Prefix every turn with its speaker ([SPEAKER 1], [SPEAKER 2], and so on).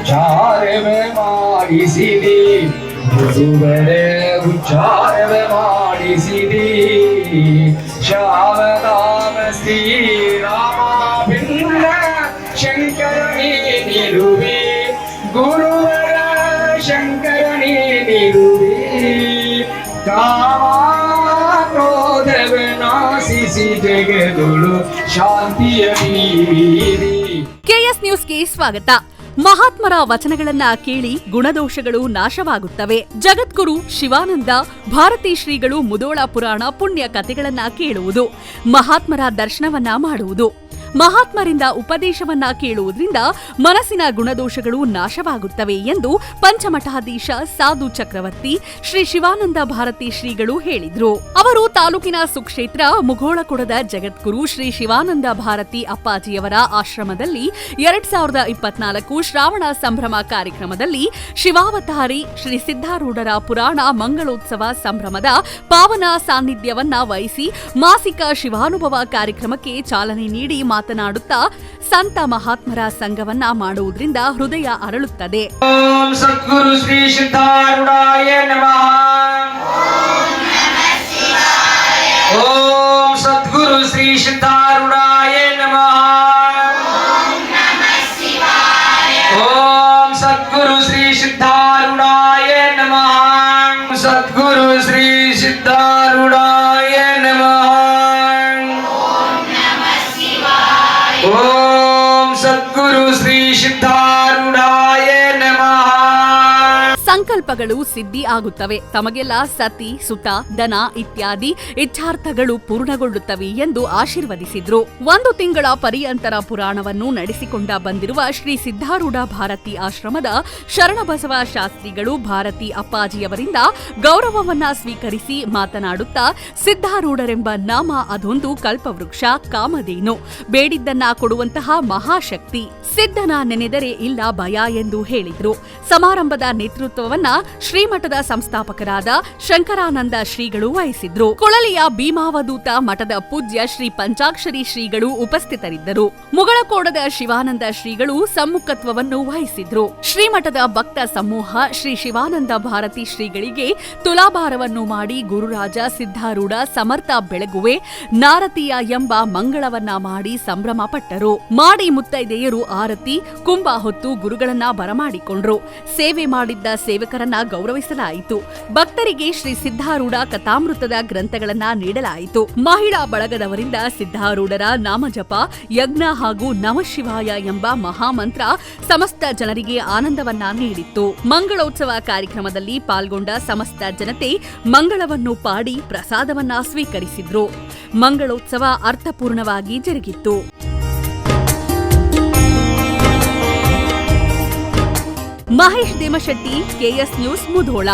[SPEAKER 1] ಚಾರವೇ ಮಾಡಿಸಿದಿ ಗುರುವರೇ ಉಚ್ಚಾರವೇ ಮಾಡಿಸಿದಿ ಶಾವದಾಮ ಶ್ರೀರಾಮ ಭಿನ್ನ ಶಂಕರನೇ ನಿರುವೆ ಗುರುವರ ಶಂಕರನೇ ನಿರುವೆ ಕಾಮ ಕ್ರೋಧವೇ ನಾಶಿಸಿ ಜಗದೊಳು ಶಾಂತಿಯ ನೀಡಿ.
[SPEAKER 2] ಕೆಎಸ್ ನ್ಯೂಸ್ಗೆ ಸ್ವಾಗತ. ಮಹಾತ್ಮರ ವಚನಗಳನ್ನ ಕೇಳಿ ಗುಣದೋಷಗಳು ನಾಶವಾಗುತ್ತವೆ. ಜಗದ್ಗುರು ಶಿವಾನಂದ ಭಾರತೀ ಶ್ರೀಗಳು ಮುಧೋಳ ಪುರಾಣ ಪುಣ್ಯ ಕಥೆಗಳನ್ನ ಕೇಳುವುದು, ಮಹಾತ್ಮರ ದರ್ಶನವನ್ನ ಮಾಡುವುದು, ಮಹಾತ್ಮರಿಂದ ಉಪದೇಶವನ್ನ ಕೇಳುವುದರಿಂದ ಮನಸ್ಸಿನ ಗುಣದೋಷಗಳು ನಾಶವಾಗುತ್ತವೆ ಎಂದು ಪಂಚಮಠಾಧೀಶ ಸಾಧು ಚಕ್ರವರ್ತಿ ಶ್ರೀ ಶಿವಾನಂದ ಭಾರತೀ ಶ್ರೀಗಳು ಹೇಳಿದ್ರು. ಅವರು ತಾಲೂಕಿನ ಸುಕ್ಷೇತ್ರ ಮುಘೋಳಕೊಡದ ಜಗದ್ಗುರು ಶ್ರೀ ಶಿವಾನಂದ ಭಾರತಿ ಅಪ್ಪಾಜಿಯವರ ಆಶ್ರಮದಲ್ಲಿ 2024 ಶ್ರಾವಣ ಸಂಭ್ರಮ ಕಾರ್ಯಕ್ರಮದಲ್ಲಿ ಶಿವಾವತಾರಿ ಶ್ರೀ ಸಿದ್ಧಾರೂಢರ ಪುರಾಣ ಮಂಗಳೋತ್ಸವ ಸಂಭ್ರಮದ ಪಾವನ ಸಾನ್ನಿಧ್ಯವನ್ನ ವಹಿಸಿ ಮಾಸಿಕ ಶಿವಾನುಭವ ಕಾರ್ಯಕ್ರಮಕ್ಕೆ ಚಾಲನೆ ನೀಡಿ ಮಾತನಾಡುತ್ತಾ ಸಂತ ಮಹಾತ್ಮರ ಸಂಘವನ್ನ ಮಾಡುವುದರಿಂದ ಹೃದಯ ಅರಳುತ್ತದೆ.
[SPEAKER 1] ಓಂ ಸದ್ಗುರು ಶ್ರೀ ಸಿದ್ಧಾರೂಢಾಯ ನಮಃ. ಓಂ ಸದ್ಗುರು ಶ್ರೀ ಸಿದ್ಧಾರೂಢಾಯ ನಮಃ. ಓಂ ಸದ್ಗುರು ಶ್ರೀ ಸಿದ್ಧಾರೂಢಾಯ ನಮಃ. ಸದ್ಗುರು ಶ್ರೀ ಸಿದ್ಧಾರೂಢಾಯ ನಮಃ. ಓಂ ಸದ್ಗುರು ಶ್ರೀ ಸಿದ್ಧಾರೂಢಾಯ ನಮಃ.
[SPEAKER 2] ಸಂಕಲ್ಪಗಳು ಸಿದ್ಧಿ ಆಗುತ್ತವೆ. ತಮಗೆಲ್ಲ ಸತಿ ಸುತ ದನ ಇತ್ಯಾದಿ ಇಚ್ಛಾರ್ಥಗಳು ಪೂರ್ಣಗೊಳ್ಳುತ್ತವೆ ಎಂದು ಆಶೀರ್ವದಿಸಿದ್ರು. 1 ತಿಂಗಳ ಪರ್ಯಂತರ ಪುರಾಣವನ್ನು ನಡೆಸಿಕೊಂಡ ಬಂದಿರುವ ಶ್ರೀ ಸಿದ್ಧಾರೂಢ ಭಾರತಿ ಆಶ್ರಮದ ಶರಣಬಸವ ಶಾಸ್ತ್ರಿಗಳು ಭಾರತಿ ಅಪ್ಪಾಜಿಯವರಿಂದ ಗೌರವವನ್ನ ಸ್ವೀಕರಿಸಿ ಮಾತನಾಡುತ್ತಾ, ಸಿದ್ಧಾರೂಢರೆಂಬ ನಾಮ ಅದೊಂದು ಕಲ್ಪವೃಕ್ಷ, ಕಾಮಧೇನು, ಬೇಡಿದ್ದನ್ನ ಕೊಡುವಂತಹ ಮಹಾಶಕ್ತಿ. ಸಿದ್ಧನ ನೆನೆದರೆ ಇಲ್ಲ ಭಯ ಎಂದು ಹೇಳಿದ್ರು. ಸಮಾರಂಭದ ನೇತೃತ್ವವನ್ನ ಶ್ರೀಮಠದ ಸಂಸ್ಥಾಪಕರಾದ ಶಂಕರಾನಂದ ಶ್ರೀಗಳು ವಹಿಸಿದ್ರು. ಕೊಳಲಿಯ ಭೀಮಾವಧೂತ ಮಠದ ಪೂಜ್ಯ ಶ್ರೀ ಪಂಚಾಕ್ಷರಿ ಶ್ರೀಗಳು ಉಪಸ್ಥಿತರಿದ್ದರು. ಮುಗಳಕೋಡದ ಶಿವಾನಂದ ಶ್ರೀಗಳು ಸಮ್ಮುಖತ್ವವನ್ನು ವಹಿಸಿದ್ರು. ಶ್ರೀಮಠದ ಭಕ್ತ ಸಮೂಹ ಶ್ರೀ ಶಿವಾನಂದ ಭಾರತಿ ಶ್ರೀಗಳಿಗೆ ತುಲಾಭಾರವನ್ನು ಮಾಡಿ ಗುರುರಾಜ ಸಿದ್ಧಾರೂಢ ಸಮರ್ಥ ಬೆಳಗುವೆ ನಾರತೀಯ ಎಂಬ ಮಂಗಳವನ್ನ ಮಾಡಿ ಸಂಭ್ರಮ ಪಟ್ಟರು. ಮಾಡಿ ಮುತ್ತೈದೆಯರು ಆರತಿ ಕುಂಭ ಹೊತ್ತು ಗುರುಗಳನ್ನ ಬರಮಾಡಿಕೊಂಡ್ರು. ಸೇವೆ ಮಾಡಿದ್ದ ಸೇವಕರನ್ನ ಗೌರವಿಸಲಾಯಿತು. ಭಕ್ತರಿಗೆ ಶ್ರೀ ಸಿದ್ಧಾರೂಢ ಕಥಾಮೃತದ ಗ್ರಂಥಗಳನ್ನ ನೀಡಲಾಯಿತು. ಮಹಿಳಾ ಬಳಗದವರಿಂದ ಸಿದ್ಧಾರೂಢರ ನಾಮಜಪ ಯಜ್ಞ ಹಾಗೂ ನಮಃಶಿವಾಯ ಎಂಬ ಮಹಾಮಂತ್ರ ಸಮಸ್ತ ಜನರಿಗೆ ಆನಂದವನ್ನ ನೀಡಿತ್ತು. ಮಂಗಳೋತ್ಸವ ಕಾರ್ಯಕ್ರಮದಲ್ಲಿ ಪಾಲ್ಗೊಂಡ ಸಮಸ್ತ ಜನತೆ ಮಂಗಳವನ್ನು ಪಾಡಿ ಪ್ರಸಾದವನ್ನ ಸ್ವೀಕರಿಸಿದ್ರು. ಮಂಗಳೋತ್ಸವ ಅರ್ಥಪೂರ್ಣವಾಗಿ ಜರುಗಿತ್ತು. Mahesh Demashetti, KS news, Mudhol.